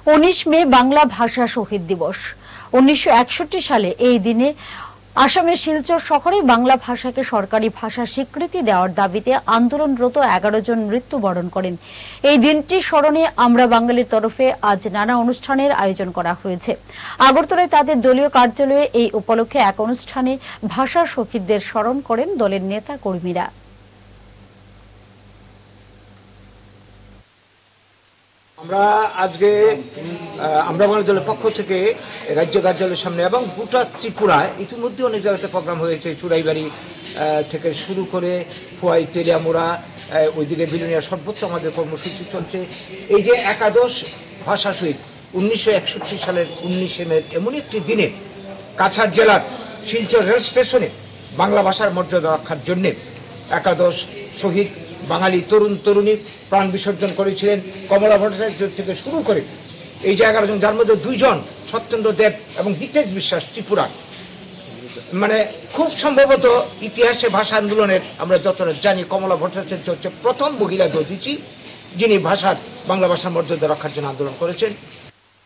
19 মে বাংলা ভাষা শহীদ দিবস। 1961 সালে এই দিনে আসামের শিলচর শহরে বাংলা ভাষাকে সরকারি ভাষা স্বীকৃতি দেওয়ার দাবিতে আন্দোলনরত 11 জন মৃত্যুবরণ করেন। এই দিনটি স্মরণে আমরা বাঙালির তরফে আজ নানা অনুষ্ঠানের আয়োজন করা হয়েছে। আগরতলায় তাদের দলীয় কার্যালয়ে এই উপলক্ষে এক অনুষ্ঠানে ভাষা শহীদদের স্মরণ করেন দলের নেতা কর্মীরা। আমরা আজকে আমরা বাঙালি দলের পক্ষ থেকে রাজ্য কার্যালয়ের সামনে এবং গোটা ত্রিপুরায় ইতিমধ্যে অনেক জায়গাতে প্রোগ্রাম হয়েছে, চুড়াইবাড়ি থেকে শুরু করে খোয়াই তেলিয়ামুড়া, ওইদিকে বিলুনিয়া, সর্বত্র আমাদের কর্মসূচি চলছে। এই যে একাদশ ভাষা শহীদ 1961 সালের 19 মে এমন একটি দিনে কাছাড় জেলার শিলচর রেল স্টেশনে বাংলা ভাষার মর্যাদা রক্ষার জন্য একাদশ শহীদ বাঙালি তরুণ তরুণী প্রাণ বিসর্জন করেছিলেন। কমলা ভট্টাচার্য থেকে শুরু করে এই যে 11 জন, যার মধ্যে 2 জন সত্যেন্দ্র দেব এবং হিতেশ বিশ্বাস ত্রিপুরা, মানে খুব সম্ভবত ইতিহাসে ভাষা আন্দোলনের আমরা যতটা জানি কমলা ভট্টাচার্য হচ্ছে প্রথম মহিলা দধিচি যিনি বাংলা ভাষার মর্যাদা রক্ষার জন্য আন্দোলন করেছেন।